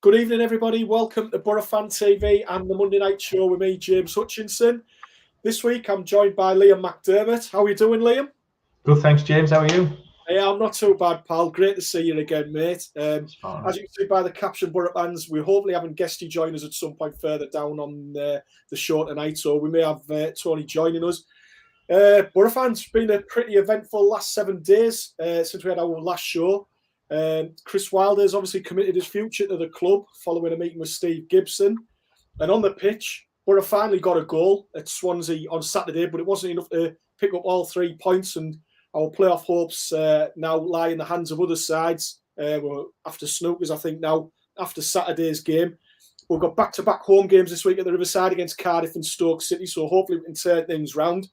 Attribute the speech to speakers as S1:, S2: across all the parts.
S1: Good evening, everybody. Welcome to Boro Fan TV and the Monday Night Show with me, James Hutchinson. This week, I'm joined by Liam McDermott. How are you doing, Liam?
S2: Good, thanks, James. How are you?
S1: Yeah, I'm not too bad, pal. Great to see you again, mate. As you can see by the caption, Boro fans, we're hopefully having Guesty join us at some point further down on the show tonight, so we may have Tony joining us. Boro fans, been a pretty eventful last 7 days since we had our last show. Chris Wilder has obviously committed his future to the club following a meeting with Steve Gibson. And on the pitch, Boro finally got a goal at Swansea on Saturday, but it wasn't enough to pick up all 3 points. And our playoff hopes now lie in the hands of other sides. We're after Snookers, I think, now after Saturday's game. We've got back-to-back home games this week at the Riverside against Cardiff and Stoke City, so hopefully we can turn things round.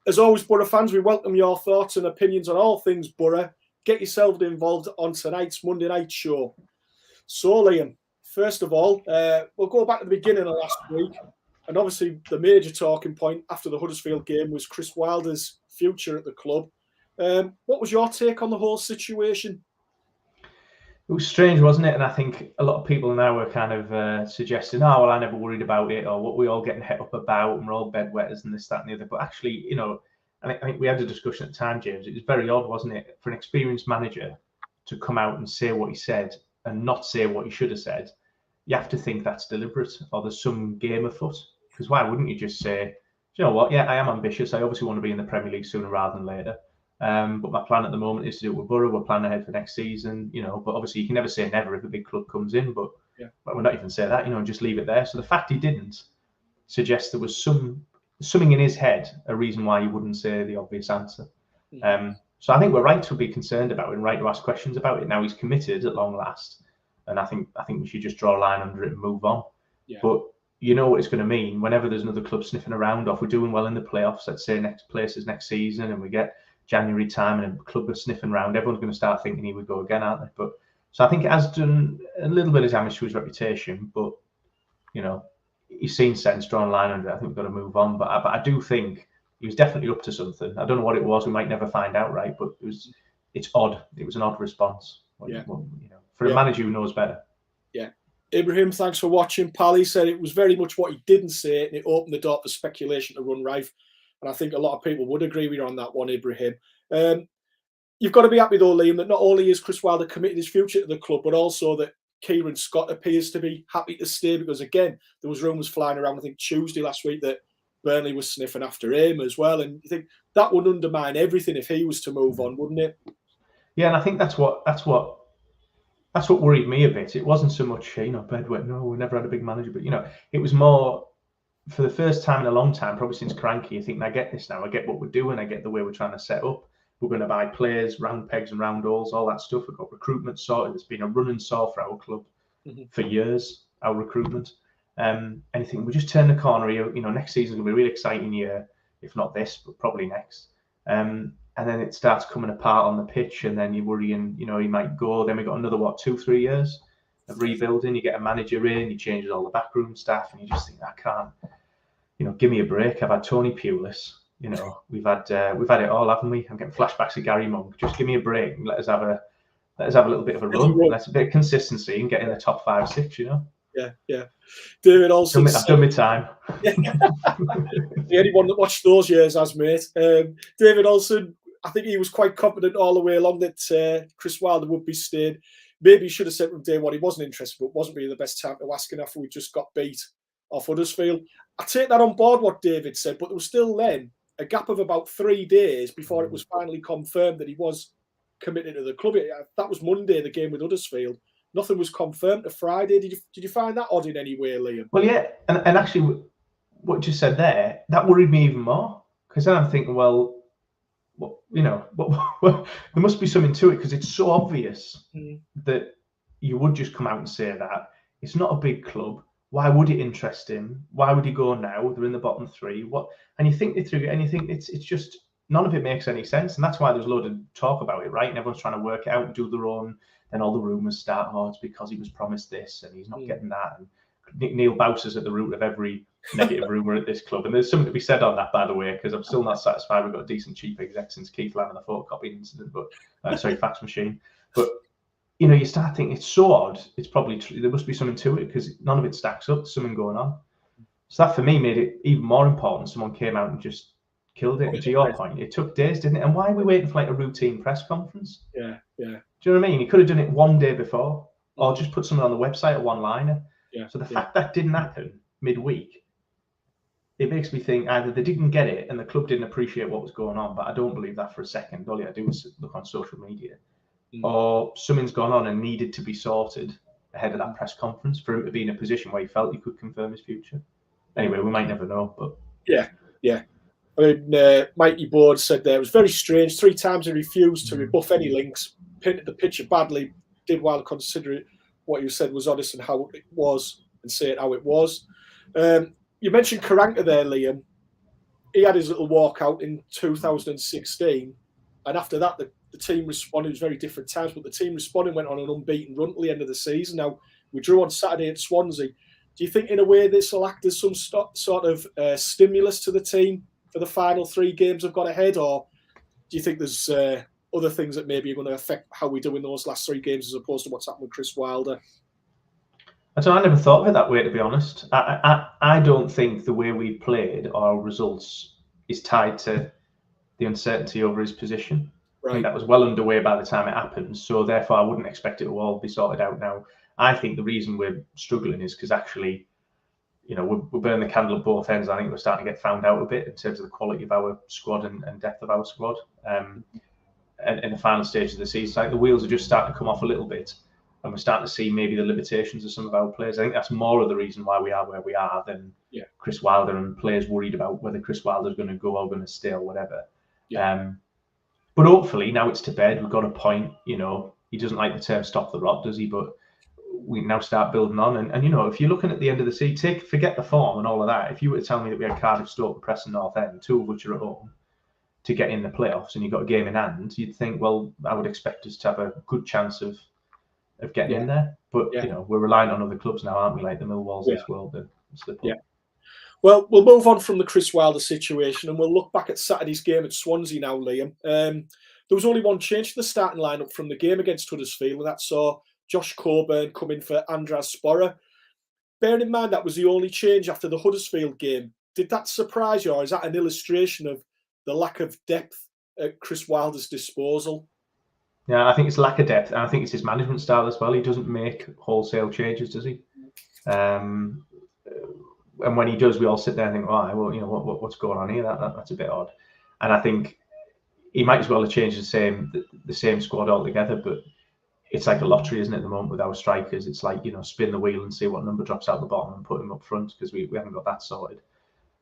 S1: As always, Boro fans, we welcome your thoughts and opinions on all things Boro. Get yourself involved on tonight's Monday Night Show. So, Liam, first of all, we'll go back to the beginning of last week. And obviously, the major talking point after the Huddersfield game was Chris Wilder's future at the club. What was your take on the whole situation?
S2: It was strange, wasn't it? And I think a lot of people now are kind of suggesting, oh, well, I never worried about it, or what we all getting het up about, and we're all bedwetters and this, that, and the other. But actually, you know, I think we had a discussion at the time, James. It was very odd, wasn't it, for an experienced manager to come out and say what he said and not say what he should have said. You have to think that's deliberate, or there's some game afoot. Because why wouldn't you just say, you know what, yeah, I am ambitious. I obviously want to be in the Premier League sooner rather than later. But my plan at the moment is to do it with Boro. We're planning ahead for next season, you know. But obviously, you can never say never if a big club comes in. But we're not even say that, you know, and just leave it there. So the fact he didn't suggests there was something in his head, a reason why he wouldn't say the obvious answer. So I think we're right to be concerned about it and right to ask questions about it. Now he's committed at long last, and I think we should just draw a line under it and move on. Yeah. But you know what it's going to mean whenever there's another club sniffing around, or if we're doing well in the playoffs, let's say next places next season, and we get January time and a club is sniffing around, everyone's going to start thinking he would go again, aren't they? But so I think it has done a little bit of damage to his reputation, but you know, he's seen sense, drawn a line under it. I think we've got to move on. But I do think he was definitely up to something. I don't know what it was. We might never find out, right? But it's odd. It was an odd response. You know, for a manager who knows better.
S1: Yeah. Ibrahim, thanks for watching. Pal, he said it was very much what he didn't say, and it opened the door for speculation to run rife. And I think a lot of people would agree with you on that one, Ibrahim. You've got to be happy, though, Liam, that not only is Chris Wilder committed his future to the club, but also that Kieran Scott appears to be happy to stay, because, again, there was rumours flying around, I think, Tuesday last week that Burnley was sniffing after him as well. And you think that would undermine everything if he was to move on, wouldn't it?
S2: Yeah, and I think that's what worried me a bit. It wasn't so much, you know, bedwet, no, we never had a big manager, but, you know, it was more, for the first time in a long time, probably since Cranky, I think I get this now. I get what we're doing. I get the way we're trying to set up. We're going to buy players, round pegs and round holes, all that stuff. We've got recruitment sorted. It's been a running saw for our club for years, our recruitment. And you think, we just turn the corner here. You know, next season's going to be a really exciting year, if not this, but probably next. And then it starts coming apart on the pitch, and then you're worrying, you know, he might go. Then we got another, 2-3 years of rebuilding. You get a manager in, he changes all the backroom staff, and you just think, I can't. You know, give me a break. I've had Tony Pulis. You know, we've had it all, haven't we? I'm getting flashbacks of Gary Monk. Just give me a break and let us have a little bit of a run. Let's a bit of consistency and get in the top 5-6. You know.
S1: Yeah. David also.
S2: I've done my time.
S1: Anyone that watched those years has, mate. David Olsen, I think he was quite confident all the way along that Chris Wilder would be staying. Maybe he should have said from day one he wasn't interested, but wasn't really the best time to ask him after we just got beat off Huddersfield. I take that on board what David said, but there was still then a gap of about 3 days before it was finally confirmed that he was committed to the club. That was Monday, the game with Huddersfield. Nothing was confirmed to Friday. Did you find that odd in any way, Liam?
S2: Well, yeah, and actually, what you said there, that worried me even more, because then I'm thinking, well, you know, there must be something to it, because it's so obvious that you would just come out and say that. It's not a big club. Why would it interest him? Why would he go now? They're in the bottom 3. And you think it through, and you think it's just none of it makes any sense. And that's why there's a load of talk about it, right? And everyone's trying to work it out and do their own. Then all the rumours start. Oh, it's because he was promised this and he's not getting that. And Neil Bowser's at the root of every negative rumour at this club. And there's something to be said on that, by the way, because I'm still not satisfied we've got a decent chief exec since Keith Lamb and the photocopying incident. But fax machine. But you start thinking it's so odd. It's probably true. There must be something to it because none of it stacks up. There's something going on. So that for me made it even more important. Someone came out and just killed it. And to your point, it took days, didn't it? And why are we waiting for like a routine press conference?
S1: Yeah.
S2: Do you know what I mean? You could have done it one day before, or just put something on the website, a one-liner. So the fact that didn't happen midweek, it makes me think either they didn't get it and the club didn't appreciate what was going on, but I don't believe that for a second. All you had to do was look on social media, or something's gone on and needed to be sorted ahead of that press conference for him to be in a position where he felt he could confirm his future. Anyway, we might never know, but
S1: yeah. I mean, Mikey Board said there it was very strange. 3 times he refused to rebuff any links, painted the picture badly, did well considering what you said was honest and how it was, and say it how it was. You mentioned Karanka there, Liam. He had his little walkout in 2016, and after that, the team responded. It was very different times, but the team responded, went on an unbeaten run to the end of the season. Now, we drew on Saturday at Swansea. Do you think, in a way, this will act as some sort of stimulus to the team for the final 3 games I've got ahead, or do you think there's other things that maybe are going to affect how we do in those last 3 games as opposed to what's happened with Chris Wilder?
S2: I never thought of it that way, to be honest. I don't think the way we played our results is tied to the uncertainty over his position.
S1: Right.
S2: I think that was well underway by the time it happened, so therefore I wouldn't expect it to all be sorted out now. I think the reason we're struggling is because actually, we're burning the candle at both ends. I think we're starting to get found out a bit in terms of the quality of our squad and depth of our squad. And in the final stage of the season, like the wheels are just starting to come off a little bit, and we're starting to see maybe the limitations of some of our players. I think that's more of the reason why we are where we are than Chris Wilder and players worried about whether Chris Wilder's going to go or going to stay or whatever. But hopefully now it's to bed. We've got a point. He doesn't like the term "stop the rot," does he? But we now start building on. And if you're looking at the end of the season, forget the form and all of that. If you were to tell me that we had Cardiff, Stoke, and Preston North End, 2 of which are at home, to get in the playoffs, and you've got a game in hand, you'd think, well, I would expect us to have a good chance of getting in there. But we're relying on other clubs now, aren't we? Like the Millwalls of this world to slip up.
S1: Well, we'll move on from the Chris Wilder situation and we'll look back at Saturday's game at Swansea now, Liam. There was only one change to the starting lineup from the game against Huddersfield, and that saw Josh Coburn come in for Andras Boro. Bearing in mind that was the only change after the Huddersfield game, did that surprise you, or is that an illustration of the lack of depth at Chris Wilder's disposal?
S2: Yeah, I think it's lack of depth, and I think it's his management style as well. He doesn't make wholesale changes, does he? And when he does, we all sit there and think, what's going on here? That's a bit odd. And I think he might as well have changed the same squad altogether, but it's like a lottery, isn't it, at the moment with our strikers? It's like, spin the wheel and see what number drops out the bottom and put him up front, because we haven't got that sorted.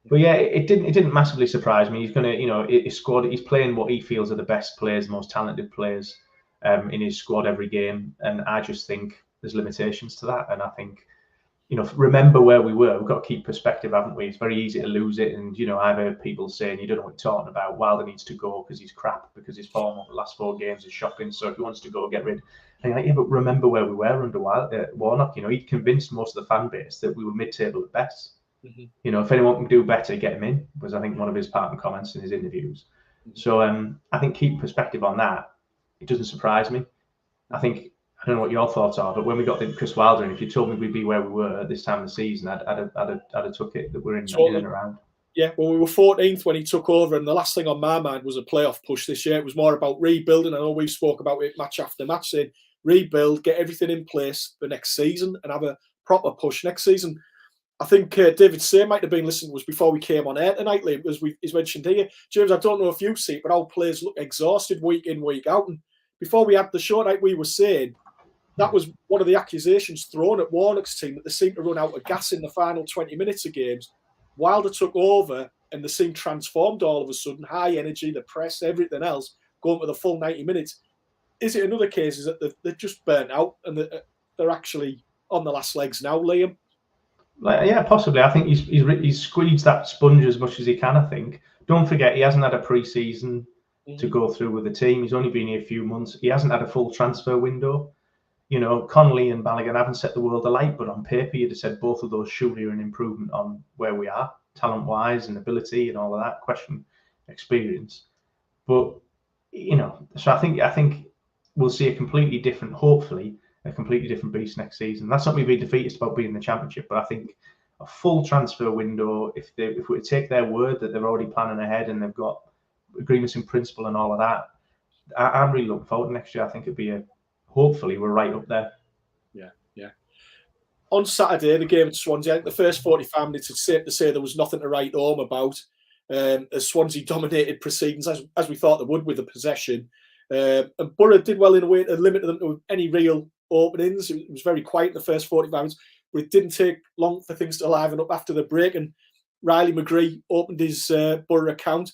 S2: But yeah, it didn't massively surprise me. He's going to, his squad, he's playing what he feels are the best players, the most talented players in his squad every game. And I just think there's limitations to that. And I think, remember where we were. We've got to keep perspective, haven't we? It's very easy to lose it. And, I've heard people saying, you don't know what you're talking about. Wilder needs to go because he's crap, because his form over the last 4 games is shocking. So if he wants to go, get rid. And like, but remember where we were under Warnock. He'd convinced most of the fan base that we were mid-table at best. Mm-hmm. If anyone can do better, get him in, was I think one of his parting comments in his interviews. Mm-hmm. So I think keep perspective on that. It doesn't surprise me. I don't know what your thoughts are, but when we got Chris Wilder, and if you told me we'd be where we were at this time of the season, I'd have took it that we're in and around. Yeah,
S1: well, we were 14th when he took over, and the last thing on my mind was a playoff push this year. It was more about rebuilding. I know we've spoke about it match after match, saying rebuild, get everything in place for next season, and have a proper push next season. I think David Say might have been listening to us before we came on air tonight, Liam, as he's mentioned here. James, I don't know if you've seen it, but our players look exhausted week in, week out. And before we had the show tonight, we were saying that was one of the accusations thrown at Warnock's team, that they seemed to run out of gas in the final 20 minutes of games. Wilder took over and they seemed transformed all of a sudden. High energy, the press, everything else, going for the full 90 minutes. Is it in other cases that they're just burnt out and they're actually on the last legs now, Liam?
S2: Yeah, possibly. I think he's squeezed that sponge as much as he can, I think. Don't forget, he hasn't had a pre-season to go through with the team. He's only been here a few months. He hasn't had a full transfer window. Connolly and Balogun haven't set the world alight, but on paper, you'd have said both of those surely are an improvement on where we are, talent-wise and ability and all of that, question experience. But, so I think we'll see a completely different, hopefully, a completely different beast next season. That's not me being defeatist about being in the Championship, but I think a full transfer window, if we take their word that they're already planning ahead and they've got agreements in principle and all of that, I'm really looking forward to next year. I think it'd be hopefully we're right up there.
S1: Yeah. On Saturday, the game at Swansea, I think the first 45 minutes, it's safe to say there was nothing to write home about. As Swansea dominated proceedings, as we thought they would with the possession. And Boro did well in a way to limit them to any real openings. It was very quiet in the first 45 minutes, but it didn't take long for things to liven up after the break. And Riley McGree opened his Boro account.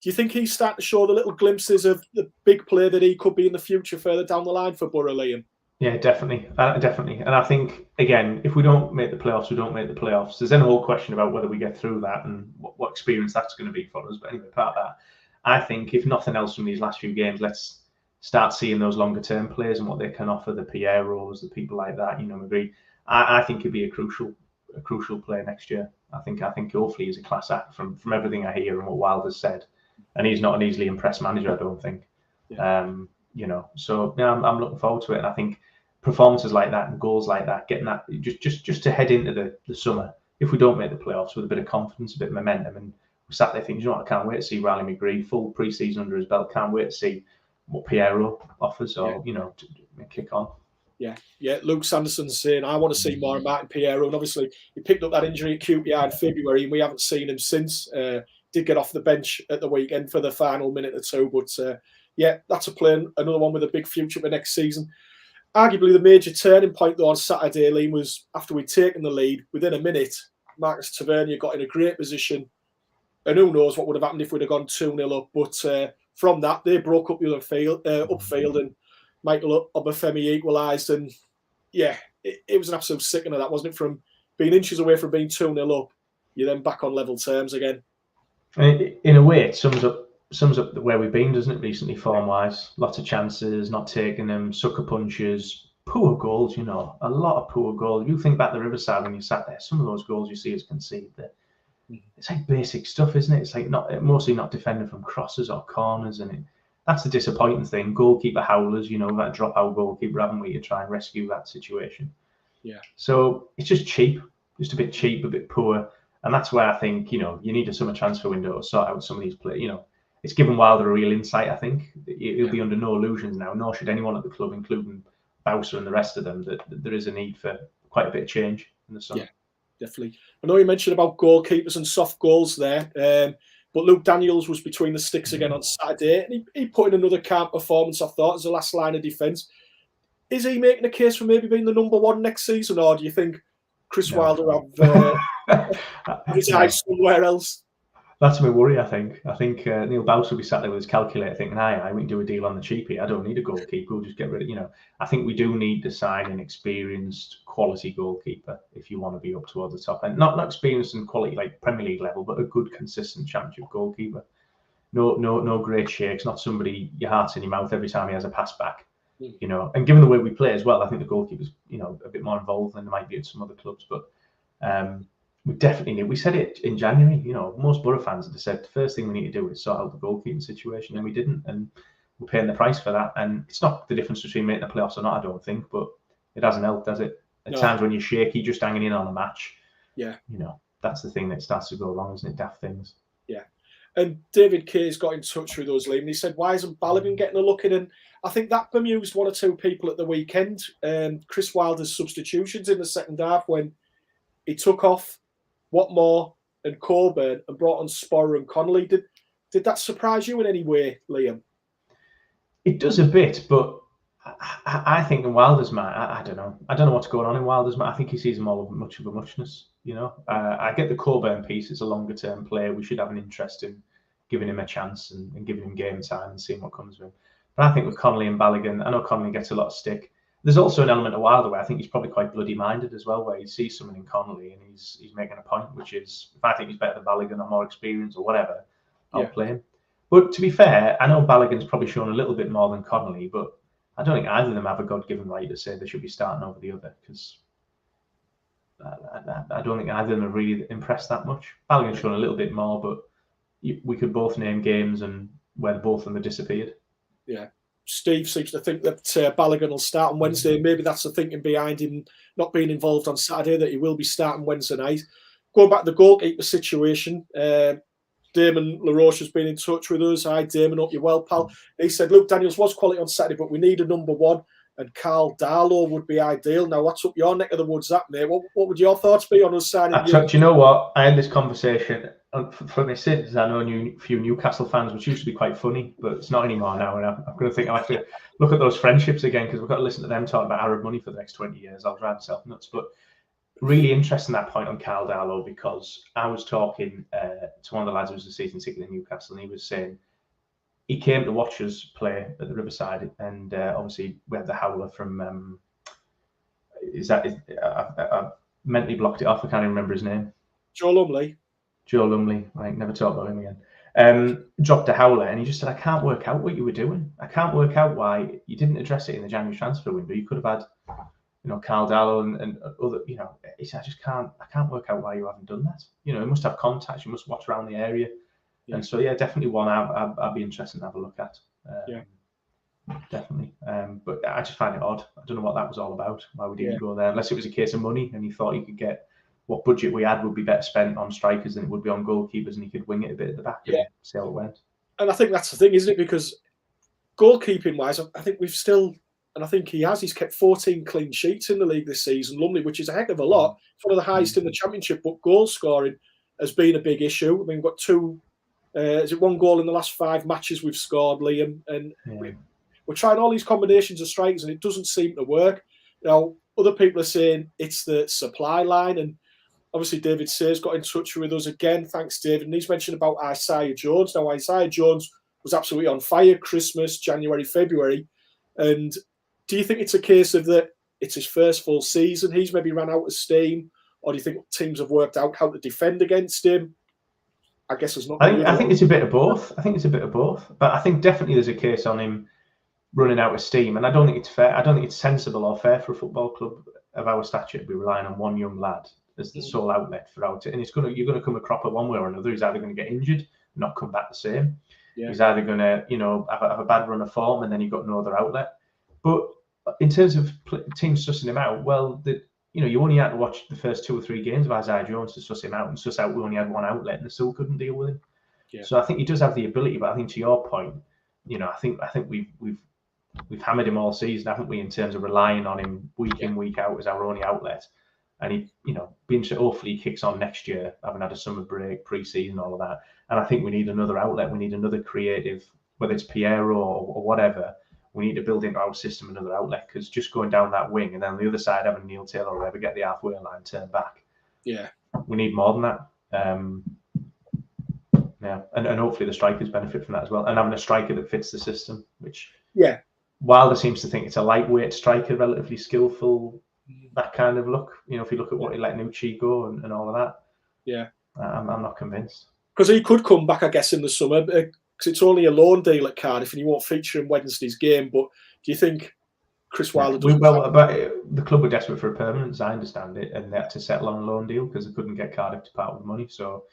S1: Do you think he's starting to show the little glimpses of the big player that he could be in the future further down the line for Boro, Liam?
S2: Yeah, definitely. And I think, again, if we don't make the playoffs, we don't make the playoffs. There's then a whole question about whether we get through that and what experience that's going to be for us. But anyway, part of that, I think, if nothing else from these last few games, let's start seeing those longer-term players and what they can offer, the Payeros, the people like that, McGree. I think he'd be a crucial player next year. I think hopefully he's a class act from everything I hear and what Wilder's said. And he's not an easily impressed manager, I don't think.
S1: Yeah.
S2: So yeah, I'm looking forward to it. And I think performances like that and goals like that, getting that just to head into the summer, if we don't make the playoffs with a bit of confidence, a bit of momentum, and we sat there thinking, I can't wait to see Riley McGree full pre-season under his belt. Can't wait to see what Payero offers, or to kick on.
S1: Yeah. Luke Sanderson's saying, I want to see more of Martin Payero. And obviously, he picked up that injury at QPR in February, and we haven't seen him since. Did get off the bench at the weekend for the final minute or two. But that's a player, another one with a big future for next season. Arguably, the major turning point, though, on Saturday, Liam, was after we'd taken the lead. Within a minute, Marcus Tavernier got in a great position. And who knows what would have happened if we'd have gone 2-0 up. But from that, they broke up the other upfield, and Michael Obafemi equalised. And it was an absolute sickener, that, wasn't it? From being inches away from being 2-0 up, you're then back on level terms again.
S2: In a way, it sums up where we've been, doesn't it, recently, form-wise? Lots of chances, not taking them, sucker punches, poor goals, a lot of poor goals. You think back to the Riverside when you sat there, some of those goals you see us concede there. It's like basic stuff, isn't it? It's like mostly not defending from crosses or corners, and that's the disappointing thing. Goalkeeper howlers, that dropout goalkeeper, haven't we, to try and rescue that situation.
S1: Yeah.
S2: So it's just cheap, just a bit cheap, a bit poor. And that's where I think, you need a summer transfer window to sort out some of these players. It's given Wilder a real insight, I think. He'll be under no illusions now, nor should anyone at the club, including Bowser and the rest of them, that there is a need for quite a bit of change in the summer.
S1: Yeah, definitely. I know you mentioned about goalkeepers and soft goals there, but Luke Daniels was between the sticks again on Saturday, and he put in another calm performance, I thought, as the last line of defence. Is he making a case for maybe being the number one next season, or do you think Chris Wilder have his eyes somewhere else?
S2: That's my worry, I think. I think Neil Bowser will be sat there with his calculator thinking, we can do a deal on the cheapie. I don't need a goalkeeper. We'll just get rid of, I think we do need to sign an experienced, quality goalkeeper if you want to be up towards the top end. Not experienced and quality like Premier League level, but a good, consistent Championship goalkeeper. No great shakes, not somebody your heart's in your mouth every time he has a pass back. And given the way we play as well, I think the goalkeeper's, a bit more involved than there might be at some other clubs. But we definitely need. We said it in January. Most Boro fans have said the first thing we need to do is sort out the goalkeeping situation, and we didn't. And we're paying the price for that. And it's not the difference between making the playoffs or not, I don't think, but it hasn't helped, does it? At times when you're shaky, just hanging in on a match.
S1: Yeah.
S2: That's the thing that starts to go wrong, isn't it? Daft things.
S1: Yeah. And David Kay's got in touch with us, Liam, and he said, why isn't Balogun getting a look in? And I think that bemused one or two people at the weekend. Chris Wilder's substitutions in the second half when he took off Watmore and Coburn and brought on Sporrer and Connolly. Did that surprise you in any way, Liam?
S2: It does a bit, but I think in Wilder's mind, I don't know. I don't know what's going on in Wilder's mind. I think he sees them all much of a muchness. I get the Coburn piece. It's a longer term player. We should have an interest in giving him a chance and giving him game time and seeing what comes of him. But I think with Connolly and Balogun, I know Connolly gets a lot of stick. There's also an element of Wilder where I think he's probably quite bloody minded as well, where he sees someone in Connolly and he's making a point, which is, if I think he's better than Balogun or more experienced or whatever, I'll play him. But to be fair, I know Balogun's probably shown a little bit more than Connolly, but I don't think either of them have a God-given right to say they should be starting over the other, because I don't think either of them have really impressed that much. Balogun's shown a little bit more, but we could both name games and where both of them have disappeared.
S1: Yeah. Steve seems to think that Balogun will start on Wednesday. Maybe that's the thinking behind him not being involved on Saturday, that he will be starting Wednesday night. Going back to the goalkeeper situation, Damon LaRoche has been in touch with us. Hi, Damon. Hope you're well, pal. He said, look, Daniels was quality on Saturday, but we need a number one, and Carl Darlow would be ideal. Now, what's up your neck of the woods, that, mate? What would your thoughts be on us signing?
S2: Do you know what? I had this conversation. For my sins, I know a few Newcastle fans, which used to be quite funny, but it's not anymore now. And I'm going to think I have to look at those friendships again, because we've got to listen to them talk about Arab money for the next 20 years. I'll drive myself nuts. But really interesting that point on Carl Darlow, because I was talking to one of the lads who was a season ticket in Newcastle, and he was saying he came to watch us play at the Riverside, and obviously we had the howler from I mentally blocked it off. I can't even remember his name.
S1: Joe Lumley, right? Never talk about him again. Dropped a howler, and he just said, "I can't work out what you were doing. I can't work out why you didn't address it in the January transfer window. You could have had, Carl Darlow and other, he said, I can't work out why you haven't done that. You must have contacts. You must watch around the area." Yeah. And so, definitely one I'd be interested to have a look at. Definitely. But I just find it odd. I don't know what that was all about. Why would he go there? Unless it was a case of money, and he thought he could get what budget we had would be better spent on strikers than it would be on goalkeepers, and he could wing it a bit at the back and see how it went. And I think that's the thing, isn't it? Because goalkeeping-wise, I think we've still, and I think he's kept 14 clean sheets in the league this season, Lumley, which is a heck of a lot. It's one of the highest in the Championship, but goal scoring has been a big issue. I mean, we've got one goal in the last 5 matches we've scored, Liam, and we're trying all these combinations of strikers, and it doesn't seem to work. Other people are saying it's the supply line, and obviously David Sayers got in touch with us again. Thanks, David. And he's mentioned about Isaiah Jones. Now, Isaiah Jones was absolutely on fire Christmas, January, February. And do you think it's a case of that it's his first full season, he's maybe ran out of steam, or do you think teams have worked out how to defend against him? I guess there's not.
S2: I think it's a bit of both. But I think definitely there's a case on him running out of steam, and I don't think it's fair. I don't think it's sensible or fair for a football club of our stature to be relying on one young lad as the sole outlet for out. And you're going to come a cropper one way or another. He's either going to get injured, not come back the same. Yeah. He's either going to, have a bad run of form, and then you've got no other outlet. But in terms of teams sussing him out, well, you only had to watch the first 2 or 3 games of Isaiah Jones to suss him out, and suss out we only had one outlet, and they still couldn't deal with him. Yeah. So I think he does have the ability, but I think to your point, I think we've hammered him all season, haven't we, in terms of relying on him week in, week out as our only outlet. And hopefully he kicks on next year, having had a summer break, pre-season, all of that. And I think we need another outlet. We need another creative, whether it's Payero or whatever. We need to build into our system another outlet, because just going down that wing and then on the other side having Neil Taylor or whatever get the halfway line, turn back. Yeah, we need more than that. And hopefully the strikers benefit from that as well, and having a striker that fits the system. Which Wilder seems to think it's a lightweight striker, relatively skillful. That kind of look, if you look at what he let Hutchy go and all of that, I'm not convinced.
S1: Because he could come back, I guess, in the summer, because it's only a loan deal at Cardiff, and he won't feature in Wednesday's game. But do you think Chris Wilder?
S2: But the club were desperate for a permanent, as I understand it, and they had to settle on a loan deal because they couldn't get Cardiff to part with the money. So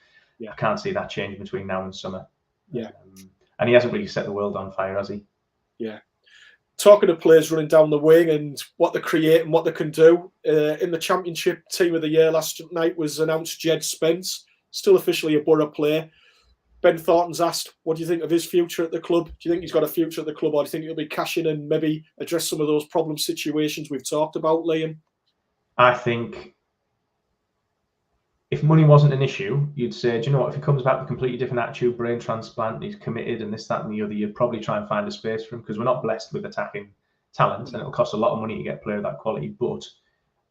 S2: I can't see that changing between now and summer. And he hasn't really set the world on fire, has he?
S1: Yeah. Talking of players running down the wing and what they create and what they can do, in the Championship Team of the Year last night was announced Jed Spence, still officially a Boro player. Ben Thornton's asked, what do you think of his future at the club? Do you think he's got a future at the club, or do you think he'll be cashing and maybe address some of those problem situations we've talked about, Liam?
S2: I think if money wasn't an issue, you'd say, do you know what, if he comes back with a completely different attitude, brain transplant, he's committed and this, that and the other, you'd probably try and find a space for him, because we're not blessed with attacking talent and it'll cost a lot of money to get a player of that quality. But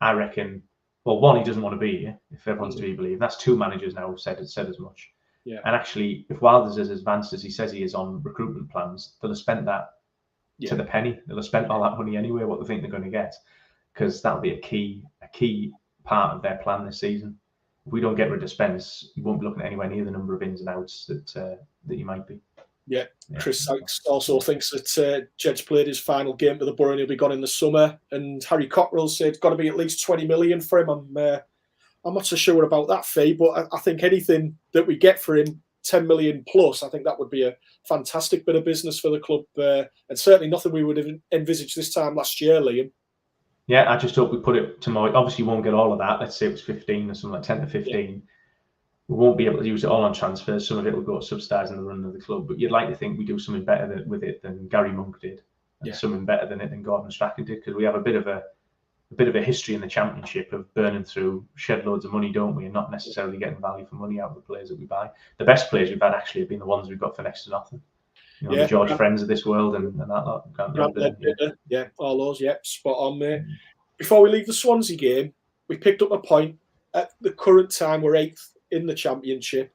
S2: I reckon, well, one, he doesn't want to be here, if everyone's to be believed. That's 2 managers now who've said as much. Yeah. And actually, if Wilder's as advanced as he says he is on recruitment plans, they'll have spent that to the penny. They'll have spent all that money anyway, what they think they're going to get, because that'll be a key part of their plan this season. If we don't get rid of Spence, you won't be looking at anywhere near the number of ins and outs that you might be.
S1: Yeah. Chris Sykes also thinks that Jed's played his final game for the Boro and he'll be gone in the summer. And Harry Cockrell said it's got to be at least 20 million for him. I'm not so sure about that fee, but I think anything that we get for him 10 million plus, I think that would be a fantastic bit of business for the club, and certainly nothing we would have envisaged this time last year, Liam.
S2: Yeah, I just hope we put it to more. Obviously, you won't get all of that. Let's say it was 15 or something like 10 to 15. Yeah. We won't be able to use it all on transfers. Some of it will go subsidising the run of the club. But you'd like to think we do something better with it than Gary Monk did, and something better than Gordon Strachan did, because we have a bit of a history in the Championship of burning through, shed loads of money, don't we, and not necessarily getting value for money out of the players that we buy. The best players we've had actually have been the ones we've got for next to nothing. You know, the George Friends of this world and that lot.
S1: All those, spot on, mate. Before we leave the Swansea game, we picked up a point. At the current time, we're 8th in the Championship.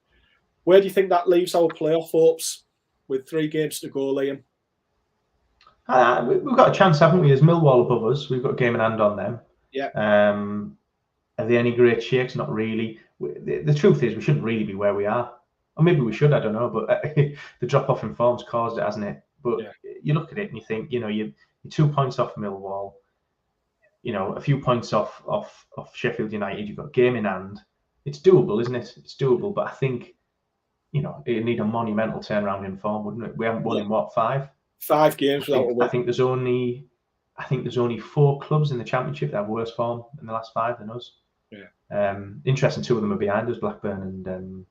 S1: Where do you think that leaves our playoff hopes with 3 games to go, Liam?
S2: We've got a chance, haven't we? There's Millwall above us. We've got a game in hand on them.
S1: Yeah.
S2: Are they any great shakes? Not really. The truth is, we shouldn't really be where we are. Or maybe we should, I don't know. But the drop-off in form's caused it, hasn't it? But you look at it and you think, you know, you're 2 points off Millwall. You know, a few points off Sheffield United. You've got a game in hand. It's doable, isn't it? It's doable. But I think, you know, it'd need a monumental turnaround in form, wouldn't it? We haven't won in, what, 5?
S1: 5 games without a win.
S2: I think there's only 4 clubs in the Championship that have worse form in the last 5 than us.
S1: Yeah.
S2: Interesting, 2 of them are behind us, Blackburn and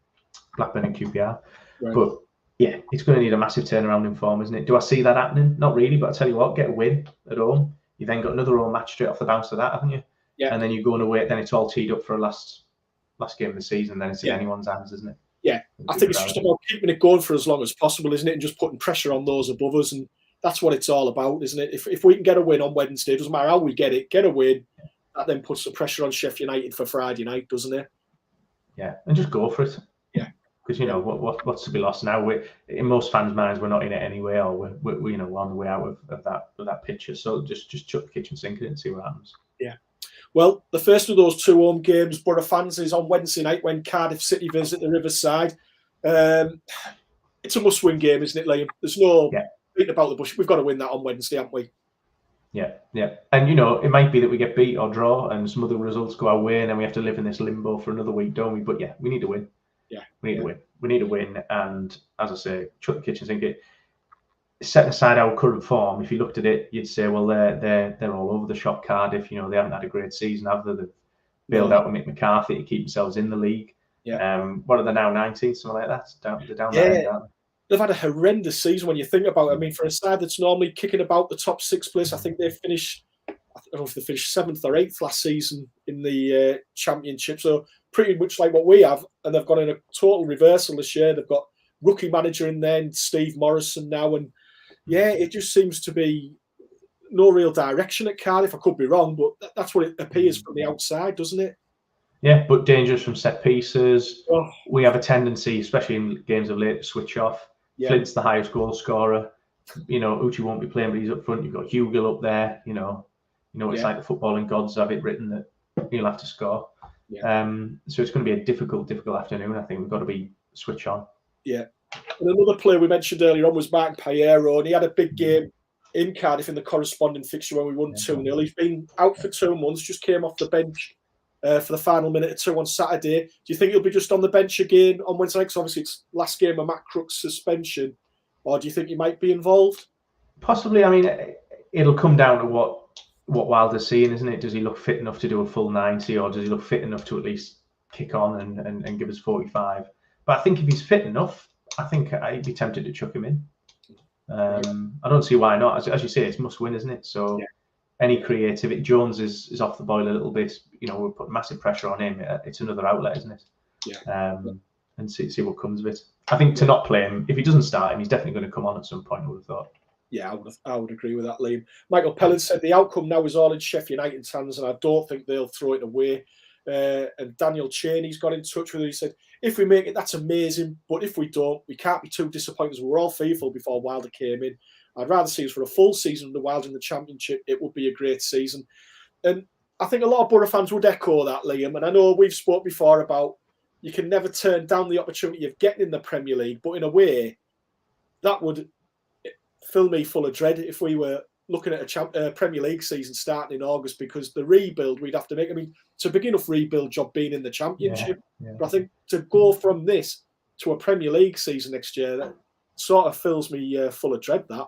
S2: QPR.
S1: Right.
S2: But yeah, it's going to need a massive turnaround in form, isn't it? Do I see that happening? Not really, but I tell you what, get a win at home. You then got another home match straight off the bounce of that, haven't you?
S1: Yeah.
S2: And then you're going away. Then it's all teed up for a last game of the season. Then it's in anyone's hands, isn't it?
S1: Yeah, I think it's just about keeping it going for as long as possible, isn't it? And just putting pressure on those above us, and that's what it's all about, isn't it? If we can get a win on Wednesday, it doesn't matter how we get a win. That then puts the pressure on Sheffield United for Friday night, doesn't it?
S2: Yeah, and just go for it.
S1: Yeah,
S2: because you know what's to be lost now. We're in most fans' minds, we're not in it anyway, or we're you know, we're on the way out of that picture. So just chuck the kitchen sink in it and see what happens.
S1: Yeah. Well, the first of those 2 home games, Boro fans, is on Wednesday night when Cardiff City visit the Riverside. It's a must-win game, isn't it, Liam? There's no beating about the bush. We've got to win that on Wednesday, haven't we?
S2: Yeah. And, you know, it might be that we get beat or draw and some other results go our way and then we have to live in this limbo for another week, don't we? But, yeah, we need to win.
S1: Yeah.
S2: We need to win. And, as I say, chuck the kitchen sink. Setting aside our current form, if you looked at it, you'd say, well, they're all over the shop, Cardiff. You know, they haven't had a great season, have they? They've bailed out with Mick McCarthy to keep themselves in the league.
S1: Yeah.
S2: What are they now, 19th, something like that? They're down there, aren't they?
S1: They've had a horrendous season when you think about it. I mean, for a side that's normally kicking about the top 6 place, I think they finished, I don't know if they finished 7th or 8th last season in the Championship. So pretty much like what we have. And they've got in a total reversal this year. They've got rookie manager in there, Steve Morrison now. And yeah, it just seems to be no real direction at Cardiff. I could be wrong, but that's what it appears from the outside, doesn't it?
S2: Yeah, but dangerous from set pieces. Oh. We have a tendency, especially in games of late, to switch off. Yeah. Flint's the highest goal scorer. You know, Hutchy won't be playing, but he's up front. You've got Hugill up there. You know, it's like the footballing gods have it written that he'll have to score. Yeah. So it's going to be a difficult afternoon. I think we've got to be switch on.
S1: Yeah. And another player we mentioned earlier on was Mark Payero, and he had a big game in Cardiff in the corresponding fixture when we won 2-0. He's been out for 2 months, just came off the bench for the final minute or 2 on Saturday. Do you think he'll be just on the bench again on Wednesday night? Because obviously it's last game of Matt Crook's suspension. Or do you think he might be involved?
S2: Possibly. I mean, it'll come down to what Wilder's seeing, isn't it? Does he look fit enough to do a full 90, or does he look fit enough to at least kick on and give us 45? But I think if he's fit enough, I think I'd be tempted to chuck him in. I don't see why not. As you say, it's must win, isn't it? So any creativity. Jones is off the boil a little bit. You know, we're putting massive pressure on him. It's another outlet, isn't it?
S1: Yeah.
S2: And see what comes of it. I think to not play him, if he doesn't start him, he's definitely going to come on at some point, I would have thought.
S1: Yeah, I would agree with that, Liam. Michael Pelland said the outcome now is all in Sheffield United's hands, and I don't think they'll throw it away. And Daniel Cheney's got in touch with her. He said, if we make it, that's amazing. But if we don't, we can't be too disappointed. We're all fearful before Wilder came in. I'd rather see us for a full season of the Wilder in the Championship. It would be a great season. And I think a lot of Boro fans would echo that, Liam. And I know we've spoke before about you can never turn down the opportunity of getting in the Premier League. But in a way, that would fill me full of dread if we were looking at a Premier League season starting in August, because the rebuild we'd have to make. I mean, to begin off rebuild job being in the Championship. Yeah. But I think to go from this to a Premier League season next year, that sort of fills me full of dread, that.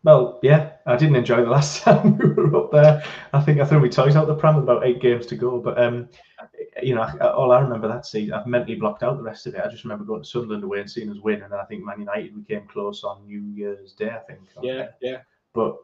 S2: Well, yeah, I didn't enjoy the last time we were up there. I think I threw my toys out the pram with about 8 games to go. But, all I remember that season, I've mentally blocked out the rest of it. I just remember going to Sunderland away and seeing us win. And then I think Man United, we came close on New Year's Day, I think.
S1: Yeah.
S2: But,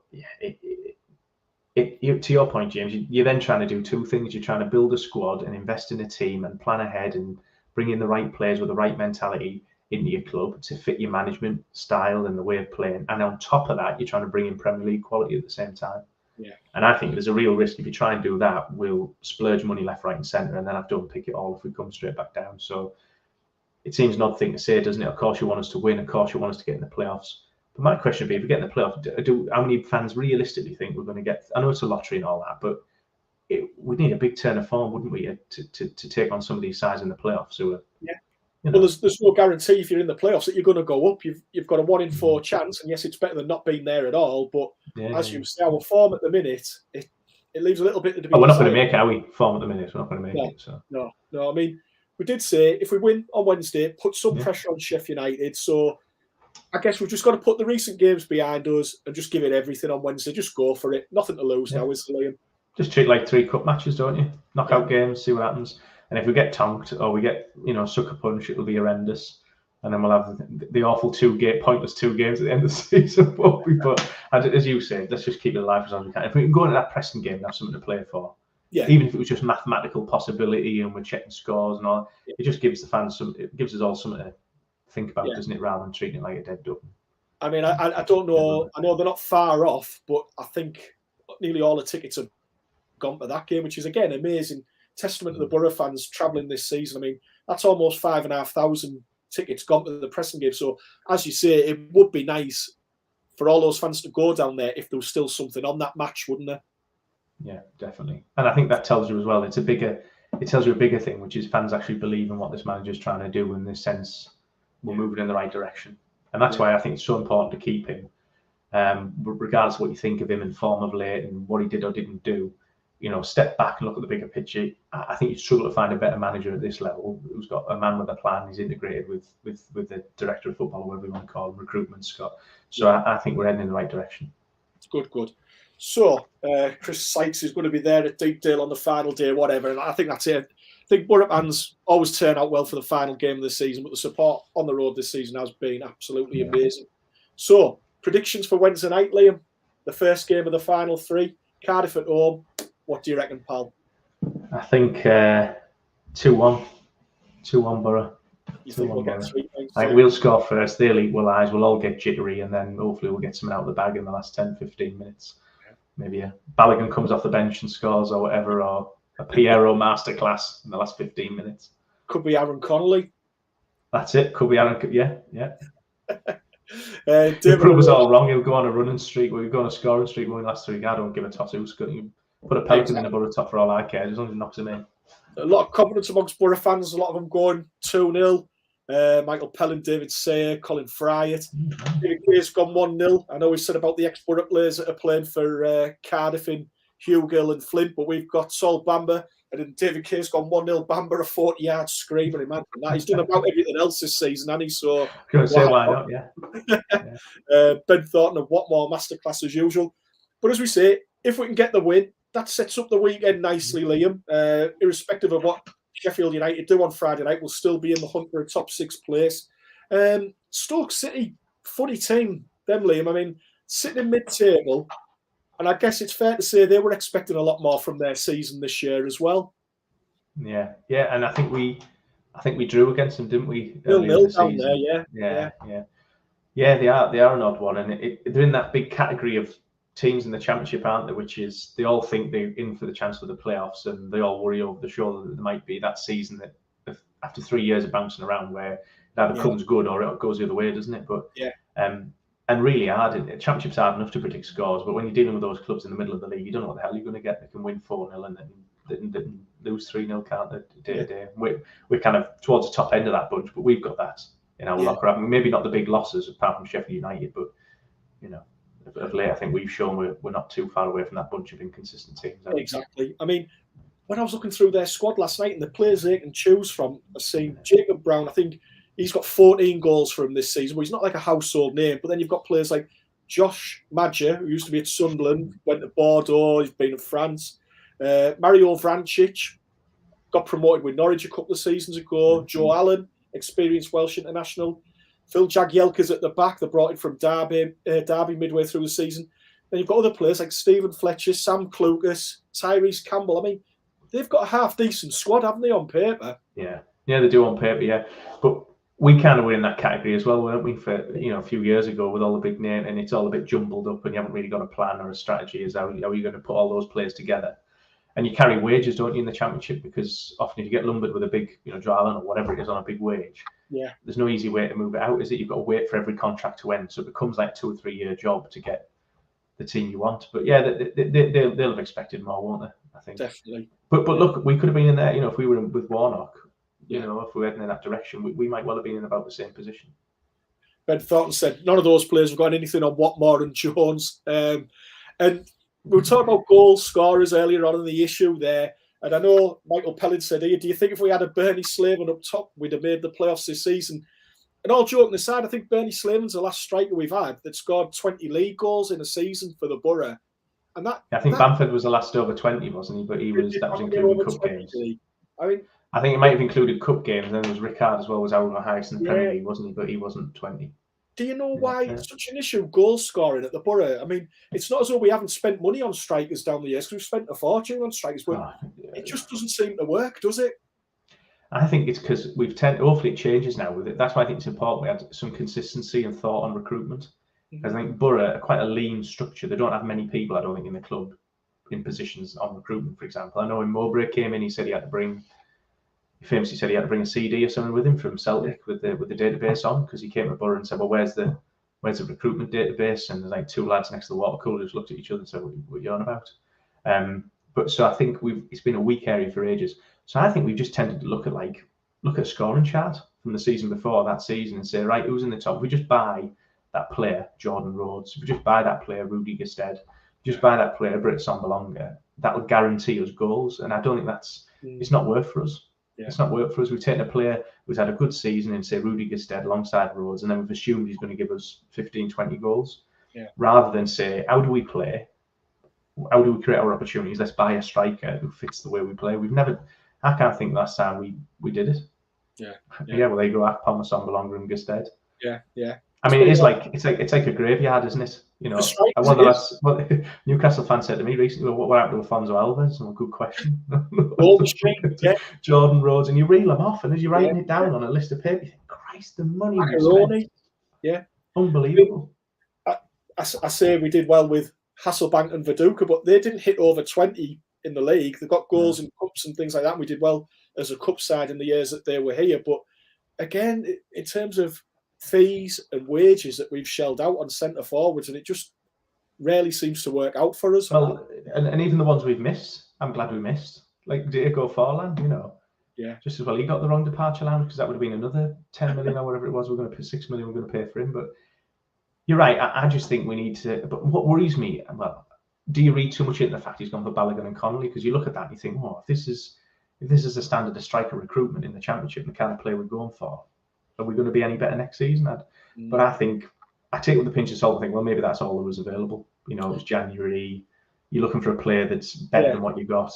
S2: to your point, James, you're then trying to do 2 things. You're trying to build a squad and invest in a team and plan ahead and bring in the right players with the right mentality into your club to fit your management style and the way of playing. And on top of that, you're trying to bring in Premier League quality at the same time.
S1: Yeah.
S2: And I think there's a real risk if you try and do that, we'll splurge money left, right, and centre, and then have to unpick it all if we come straight back down. So it seems an odd thing to say, doesn't it? Of course, you want us to win. Of course, you want us to get in the playoffs. But my question would be, if we get in the playoffs, how many fans realistically think we're going to get? I know it's a lottery and all that, but we'd need a big turn of form, wouldn't we, to take on some of these sides in the playoffs? So,
S1: Well, there's no guarantee if you're in the playoffs that you're going to go up. You've got a 1 in 4 chance, and yes, it's better than not being there at all. But as you say, our form at the minute, it leaves a little bit to be.
S2: We're not going to make it, are we? Form at the minute, we're not going to make it. So.
S1: No. I mean, we did say if we win on Wednesday, put some pressure on Sheffield United. So I guess we've just got to put the recent games behind us and just give it everything on Wednesday. Just go for it. Nothing to lose now, is there, Liam?
S2: Just treat like 3 cup matches, don't you? Knockout games, see what happens. And if we get tonked or we get, sucker punch, it'll be horrendous. And then we'll have the awful pointless 2 games at the end of the season. But as you say, let's just keep it alive as long as we can. If we can go into that Preston game and have something to play for, even if it was just mathematical possibility and we're checking scores and all, it just gives the fans it gives us all something to think about, doesn't it, rather than treating it like a dead duck.
S1: I mean, I don't know. I know they're not far off, but I think nearly all the tickets have gone to that game, which is, again, amazing. Testament to the Boro fans travelling this season. I mean, that's almost 5,500 tickets gone to the Preston game. So, as you say, it would be nice for all those fans to go down there if there was still something on that match, wouldn't there?
S2: Yeah, definitely. And I think that tells you as well, it tells you a bigger thing, which is fans actually believe in what this manager's trying to do. In this sense, we're moving in the right direction. And that's why I think it's so important to keep him. Regardless of what you think of him in form of late and what he did or didn't do, step back and look at the bigger picture. I think you struggle to find a better manager at this level who's got a man with a plan. He's integrated with the director of football, whatever you want to call him, recruitment, Scott. So I think we're heading in the right direction.
S1: Good. So Chris Sykes is going to be there at Deepdale on the final day, whatever. And I think that's it. I think Boro fans always turn out well for the final game of the season, but the support on the road this season has been absolutely amazing. So predictions for Wednesday night, Liam. The first game of the final 3, Cardiff at home. What do you reckon, pal?
S2: I think 2-1. 2-1 Boro.
S1: You think we'll get 3 points?
S2: I think we'll score first. They'll equalise. We'll all get jittery, and then hopefully we'll get something out of the bag in the last 10, 15 minutes. Maybe a Balogun comes off the bench and scores or whatever, or a Payero masterclass in the last 15 minutes.
S1: Could be Aaron Connolly.
S2: That's it. Could be Aaron. Yeah.
S1: He'll
S2: prove us all wrong. He'll go on a running streak. We'll go on a scoring streak. We'll last 3. I don't give a toss who's going. Put a Pelican in a Boro top for all I care, as long as he knocks him in.
S1: A lot of confidence amongst Boro fans. A lot of them going 2-0. Michael Pellin, David Sayer, Colin Fryatt. David Kay's gone 1-0. I know we said about the ex-Boro players that are playing for Cardiff in Hugill and Flint, but we've got Sol Bamba, and then David Kay's gone 1-0. Bamba a 40-yard screamer. Imagine that. He's done about everything else this season, hasn't he? So
S2: going to say why not? Yeah.
S1: Ben Thornton and Watmore masterclass as usual. But as we say, if we can get the win, that sets up the weekend nicely, Liam. Irrespective of what Sheffield United do on Friday night, we'll still be in the hunt for a top 6 place. Stoke City, funny team, them, Liam. I mean, sitting in mid-table, and I guess it's fair to say they were expecting a lot more from their season this year as well.
S2: Yeah, and I think we drew against them, didn't we?
S1: 0-0 down there,
S2: yeah. They are an odd one, and they're in that big category of teams in the Championship, aren't they? Which is, they all think they're in for the chance for the playoffs, and they all worry over the shoulder that there might be that season that after 3 years of bouncing around where it either comes good or it goes the other way, doesn't it? But and really hard. Championship's hard enough to predict scores, but when you're dealing with those clubs in the middle of the league, you don't know what the hell you're going to get. They can win 4-0 and then lose 3-0, can't they? Day to day. We're kind of towards the top end of that bunch, but we've got that in our locker. I mean, maybe not the big losses apart from Sheffield United, but of late, I think we've shown we're not too far away from that bunch of inconsistent teams.
S1: Exactly. I mean, when I was looking through their squad last night and the players they can choose from, I seen Jacob Brown. I think He's got 14 goals for him this season. Well, he's not like a household name, but then you've got players like Josh Madger, who used to be at Sunderland, went to Bordeaux, he's been in France. Mario Vrancic got promoted with Norwich a couple of seasons ago. Joe Allen, experienced Welsh international. Phil Jagielka's at the back. They brought him from Derby midway through the season. Then you've got other players like Stephen Fletcher, Sam Clucas, Tyrese Campbell. I mean, they've got a half-decent squad, haven't they, on paper?
S2: Yeah, they do on paper, yeah. But we kind of were in that category as well, weren't we, for a few years ago with all the big name, and it's all a bit jumbled up and you haven't really got a plan or a strategy as how you're going to put all those players together. And you carry wages, don't you, in the Championship? Because often if you get lumbered with a big, Joe Allen or whatever it is on a big wage, there's no easy way to move it out, is it? You've got to wait for every contract to end. So it becomes like a 2 or 3 year job to get the team you want. But yeah, they'll have expected more, won't they? I think.
S1: Definitely.
S2: But look, we could have been in there, if we were with Warnock, if we were heading in that direction, we might well have been in about the same position.
S1: Ben Thornton said none of those players have got anything on Watmore and Jones. And we were talking about goal scorers earlier on in the issue there. And I know Michael Pellin said, do you think if we had a Bernie Slavin up top, we'd have made the playoffs this season? And all joking aside, I think Bernie Slavin's the last striker we've had that scored 20 league goals in a season for the Boro. And I think
S2: Bamford was the last over 20, wasn't he? But that was including cup games. I think it might have included cup games. Then there was Ricard as well, was our highest in the Premier League, wasn't he? But he wasn't 20.
S1: Do you know why it's such an issue, goal scoring at the Boro? I mean, it's not as though we haven't spent money on strikers down the years, because we've spent a fortune on strikers, but it just doesn't seem to work, does it?
S2: I think it's because hopefully it changes now with it. That's why I think it's important we had some consistency and thought on recruitment. Because I think Boro are quite a lean structure. They don't have many people, I don't think, in the club in positions on recruitment, for example. I know when Mowbray came in, he said he had to bring a CD or something with him from Celtic with the database on, because he came to Boro and said, well, where's the recruitment database? And there's like 2 lads next to the water cooler just looked at each other and said, what are you on about? But so I think it's been a weak area for ages. So I think we've just tended to look at a scoring chart from the season before that season and say, right, who's in the top? If we just buy that player, Jordan Rhodes, if we just buy that player, Rudy Gestead, just buy that player, Britt Sombalonga, that would guarantee us goals. And I don't think it's not worked for us. Yeah. It's not worked for us. We've taken a player who's had a good season in, say, Rudy Gestead alongside Rhodes, and then we've assumed he's going to give us 15, 20 goals. Yeah. Rather than say, how do we play? How do we create our opportunities? Let's buy a striker who fits the way we play. I can't think last time we did it. Yeah. Well, there you go, Akpom, Sombalonga and Gestead.
S1: Yeah.
S2: I mean, it's like a graveyard, isn't it? I wonder Newcastle fan said to me recently, well, what happened to Afonso Alves? And a good question. Jordan Rhodes, and you reel them off, and as you're writing it down on a list of paper, you think, Christ, the money we spent.
S1: Yeah.
S2: Unbelievable.
S1: I say we did well with Hasselbank and Viduka, but they didn't hit over 20 in the league. They got goals in cups and things like that. We did well as a cup side in the years that they were here. But again, in terms of fees and wages that we've shelled out on centre forwards, and it just rarely seems to work out for us.
S2: Well, and even the ones we've missed, I'm glad we missed. Like Diego Forlan, just as well. He got the wrong departure allowance, because that would have been another 10 million or whatever it was. We're going to pay 6 million. We're going to pay for him. But you're right. I just think we need to. But what worries me, well, do you read too much into the fact he's gone for Balogun and Connolly? Because you look at that and you think, if this is the standard of striker recruitment in the Championship, the kind of play we're going for, are we going to be any better next season? But I think I take it with a pinch of salt and think, well, maybe that's all that was available. It was January. You're looking for a player that's better than what you got.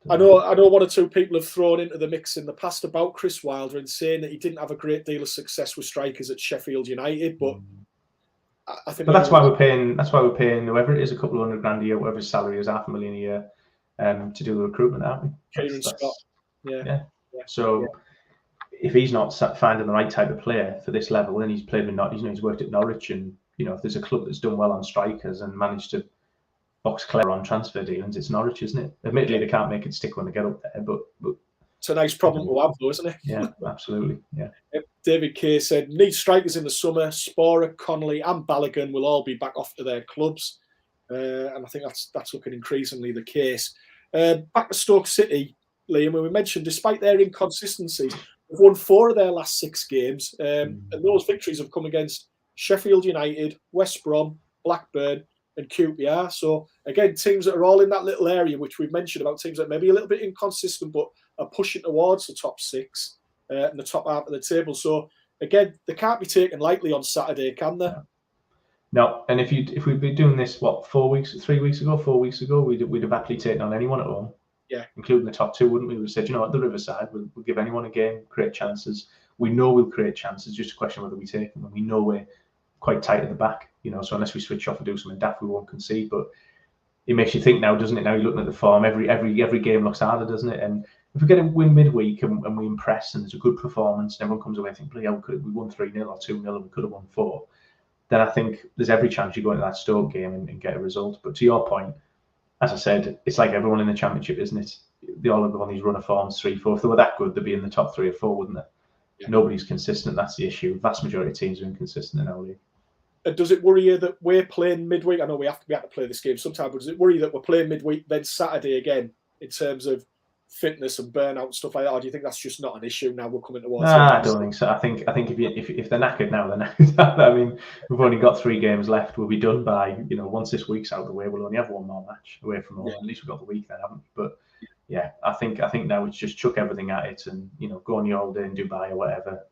S1: I know 1 or 2 people have thrown into the mix in the past about Chris Wilder and saying that he didn't have a great deal of success with strikers at Sheffield United, but I think. But
S2: that's why we're paying. That's why we're paying whoever it is a couple of $100,000 a year, whatever his salary is, $500,000 a year, to do the recruitment, aren't we?
S1: Kieran Scott. Yeah.
S2: So. If he's not finding the right type of player for this level, then he's played with he's worked at Norwich, and if there's a club that's done well on strikers and managed to box clear on transfer dealings, it's Norwich, isn't it? Admittedly, they can't make it stick when they get up there, but
S1: it's a nice problem to have, though, isn't it?
S2: Yeah, absolutely. Yeah.
S1: David Kay said, need strikers in the summer. Sporer, Connolly, and Balogun will all be back off to their clubs, and I think that's looking increasingly the case. Back to Stoke City, Liam, when we mentioned, despite their inconsistencies, they've won 4 of their last 6 games, and those victories have come against Sheffield United, West Brom, Blackburn, and QPR. So, again, teams that are all in that little area, which we've mentioned about teams that may be a little bit inconsistent, but are pushing towards the top 6. in the top half of the table. So again, they can't be taken lightly on Saturday, can they?
S2: No, and if we'd been doing this 4 weeks ago, we'd have happily taken on anyone at home, including the top two, wouldn't we? We said, you know, at the Riverside, we'll give anyone a game, create chances. We know we'll create chances, just a question of whether we take them, and we know we're quite tight at the back, you know. So unless we switch off and do something daft, we won't concede. But it makes you think now, doesn't it? Now you're looking at the form, every game looks harder, doesn't it? And if we get a win midweek and we impress and there's a good performance, and everyone comes away thinking, bloody hell, we won 3-0 or 2-0 and we could have won 4. Then I think there's every chance you go into that Stoke game and get a result. But to your point, as I said, it's like everyone in the Championship, isn't it? They all have on these run of forms, 3-4. If they were that good, they'd be in the top 3 or 4, wouldn't they? Yeah. Nobody's consistent. That's the issue. The vast majority of teams are inconsistent in our league.
S1: And does it worry you that we're playing midweek? I know we have to play this game sometime, but does it worry you that we're playing midweek, then Saturday again, in terms of fitness and burnout and stuff like that? Or do you think that's just not an issue now we're coming towards?
S2: I don't think so. I think if they're knackered now, they're knackered. I mean, we've only got 3 games left. We'll be done by, you know, once this week's out of the way, we'll only have 1 more match away from home. Yeah. At least we've got the week then, haven't we? But yeah, I think now it's just chuck everything at it and, you know, go on your holiday in Dubai or whatever.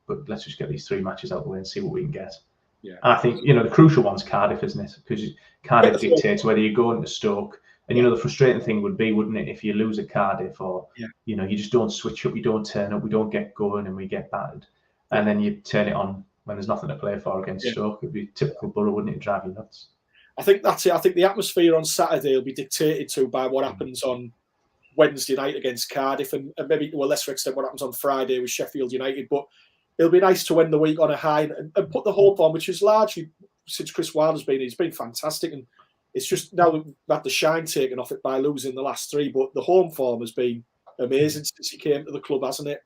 S2: But let's just get these 3 matches out of the way and see what we can get. Yeah. And I think, you know, the crucial one's Cardiff, isn't it? Because Cardiff dictates whether you go into Stoke. And, you know, the frustrating thing would be, wouldn't it, if you lose at Cardiff or, you know, you just don't switch up, you don't turn up, we don't get going and we get battered. And then you turn it on when there's nothing to play for against Stoke. It'd be typical Boro, wouldn't it? Drive you nuts.
S1: I think that's it. I think the atmosphere on Saturday will be dictated to by what happens on Wednesday night against Cardiff and maybe to a lesser extent what happens on Friday with Sheffield United. But it'll be nice to end the week on a high and put the hope on, which is largely since Chris Wilder's been, he's been fantastic. And it's just now we've had the shine taken off it by losing the last 3, but the home form has been amazing since he came to the club, hasn't it?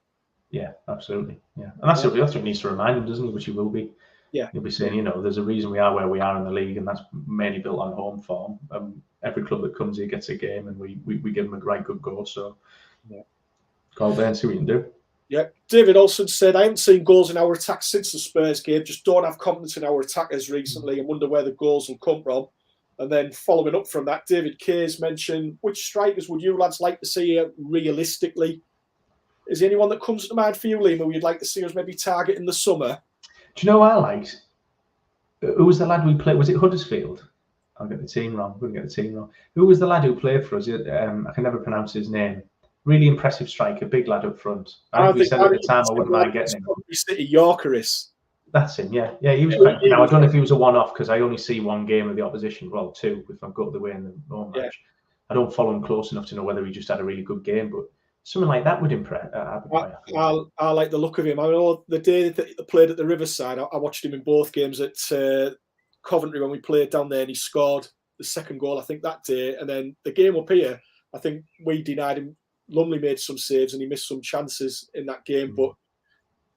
S2: Yeah, absolutely. Yeah, and that's what he needs to remind him, doesn't he? Which he will be.
S1: Yeah,
S2: he'll be saying, you know, there's a reason we are where we are in the league, and that's mainly built on home form. Every club that comes here gets a game, and we give them a right good go. So, go out there and see what you can do.
S1: Yeah, David Olsen said, I haven't seen goals in our attack since the Spurs game. Just don't have confidence in our attackers recently and wonder where the goals will come from. And then following up from that, David Kay's mentioned, which strikers would you lads like to see here realistically? Is there anyone that comes to mind for you, Liam, who you'd like to see us maybe target in the summer?
S2: Do you know what I liked? Who was the lad we played? Was it Huddersfield? I'll get the team wrong. I'm going to get the team wrong. Who was the lad who played for us? I can never pronounce his name. Really impressive striker, big lad up front. I think we said at the time I wouldn't mind getting him.
S1: City Yorkeris.
S2: That's him, yeah. He was quite. Now I don't know if he was a one-off because I only see 1 game of the opposition. Well, 2 if I've got the way in the home match. I don't follow him close enough to know whether he just had a really good game, but something like that would impress.
S1: I like the look of him. I know the day that he played at the Riverside, I watched him in both games at Coventry when we played down there, and he scored the 2nd goal, I think, that day. And then the game up here, I think we denied him. Lumley made some saves and he missed some chances in that game, but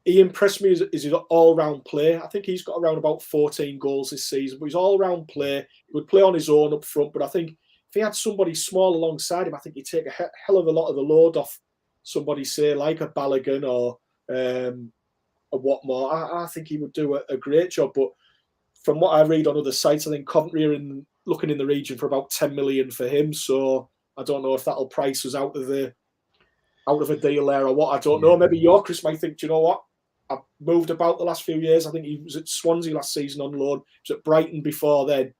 S1: he impressed me as his all-round play. I think he's got around about 14 goals this season, but his all-round play, he would play on his own up front, but I think if he had somebody small alongside him, I think he'd take a hell of a lot of the load off somebody, say, like a Balogun or a Watmore. I think he would do a great job, but from what I read on other sites, I think Coventry are looking in the region for about 10 million for him, so I don't know if that'll price us out of a deal there or what. I don't know. Maybe Yorkeris might think, do you know what? I've moved about the last few years. I think he was at Swansea last season on loan. He was at Brighton before then.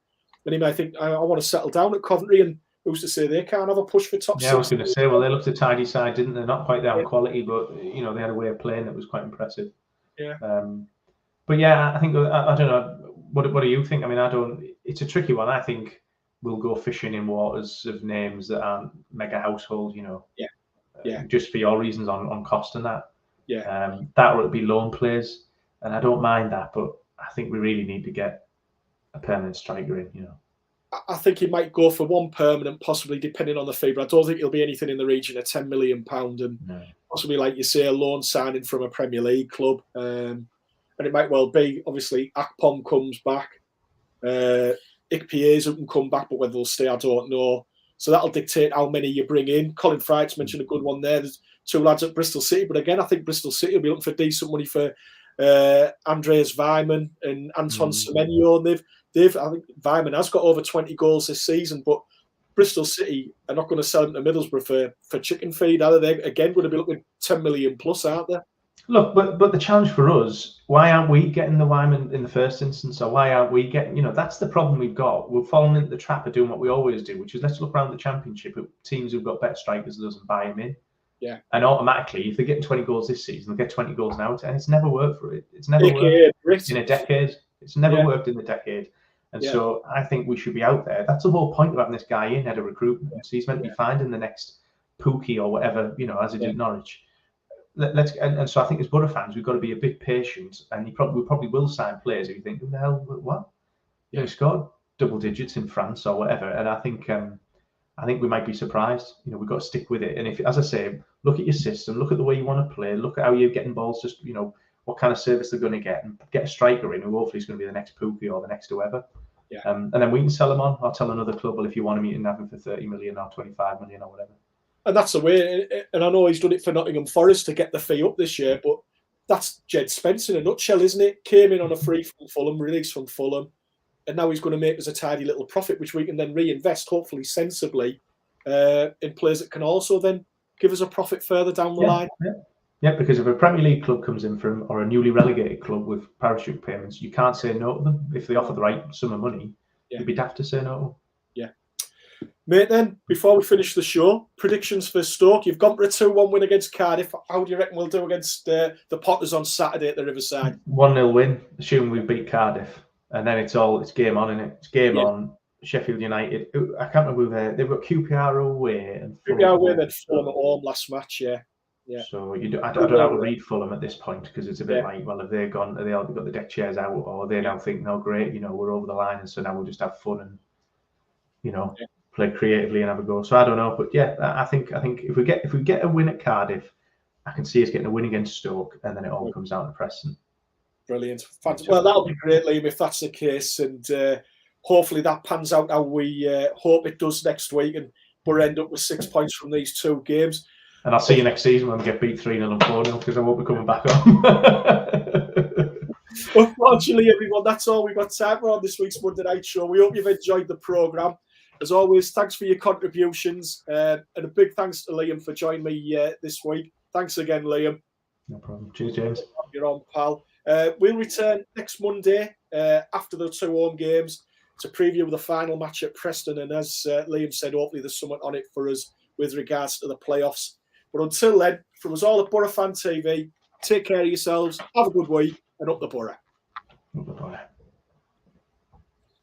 S1: And he might think, I want to settle down at Coventry. And who's to say they can't have a push for top 6?
S2: I was going to say, well, they looked a tidy side, didn't they? Not quite their quality, but, you know, they had a way of playing that was quite impressive.
S1: Yeah.
S2: But yeah, I think, I don't know. What do you think? I mean, it's a tricky one. I think we'll go fishing in waters of names that aren't mega household, you know.
S1: Yeah.
S2: Just for your reasons on cost and that.
S1: Yeah.
S2: That would be loan players, and I don't mind that, but I think we really need to get a permanent striker in, you know.
S1: I think he might go for 1 permanent, possibly depending on the fee, but I don't think it'll be anything in the region of £10 million and possibly, like you say, a loan signing from a Premier League club. And it might well be, obviously, Akpom comes back. Ikpeazu can come back, but whether they'll stay, I don't know. So that'll dictate how many you bring in. Colin Fright's mentioned a good one there. There's 2 lads at Bristol City, but again, I think Bristol City will be looking for decent money for Andreas Weimann and Anton Semenyo. And I think Weimann has got over 20 goals this season, but Bristol City are not going to sell him to Middlesbrough for chicken feed, are they? Again, going to be looking 10 million plus, aren't they?
S2: Look, but the challenge for us, why aren't we getting the Wyman in the first instance, or why aren't we getting, that's the problem we've got. We're falling into the trap of doing what we always do, which is let's look around the Championship at teams who've got better strikers than us and buy them in.
S1: Yeah.
S2: And automatically, if they're getting 20 goals this season, they'll get 20 goals now. And it's never worked for it. It's never worked in a decade. It's never worked in a decade. And so I think we should be out there. That's the whole point of having this guy in, head of recruitment. So he's meant to be finding the next Pookie or whatever, as he did at Norwich. And so I think as Boro fans, we've got to be a bit patient, and we probably will sign players if you think, who the hell, what? He scored double digits in France or whatever, and I think we might be surprised. We've got to stick with it. And if, as I say, look at your system, look at the way you want to play, look at how you're getting balls, just what kind of service they're going to get, and get a striker in who hopefully is going to be the next Pookie or the next whoever. Yeah. And then we can sell him on, or tell another club, well, if you want him, you can have him for 30 million or 25 million or whatever.
S1: And that's the way. And I know he's done it for Nottingham Forest to get the fee up this year, but that's Jed Spence in a nutshell, isn't it? Came in on a free from Fulham, released from Fulham, and now he's going to make us a tidy little profit, which we can then reinvest, hopefully sensibly, in players that can also then give us a profit further down the line.
S2: Yeah, because if a Premier League club comes in or a newly relegated club with parachute payments, you can't say no to them. If they offer the right sum of money, you'd be daft to say no to them.
S1: Mate, then, before we finish the show, predictions for Stoke. You've gone for a 2-1 win against Cardiff. How do you reckon we'll do against the Potters on Saturday at the Riverside?
S2: 1-0 win, assuming we beat Cardiff. And then it's game on, isn't it? It's game on. Sheffield United. I can't remember who they've got QPR away. And
S1: QPR away, then Fulham at home last match, yeah.
S2: So I don't know how to read Fulham at this point, because it's a bit like, well, have they gone? Have they all got the deck chairs out, or they now think, no, great, we're over the line, and so now we'll just have fun and play creatively and have a go. So I don't know, but I think if we get a win at Cardiff, I can see us getting a win against Stoke, and then it all comes down to Preston.
S1: Brilliant. Well, that'll be great, Liam, if that's the case, and hopefully that pans out how we hope it does next week, and we'll end up with 6 points from these two games.
S2: And I'll see you next season when we get beat 3-0 and 4-0, because I won't be coming back on.
S1: Unfortunately, everyone, that's all we've got time for on this week's Monday Night Show. We hope you've enjoyed the programme. As always, thanks for your contributions, and a big thanks to Liam for joining me this week. Thanks again, Liam.
S2: No problem. Cheers, James.
S1: You're on, pal. We'll return next Monday after the two home games to preview the final match at Preston. And as Liam said, hopefully there's something on it for us with regards to the playoffs. But until then, from us all at Boro Fan TV, take care of yourselves, have a good week, and up the Boro.
S2: Up the Boro.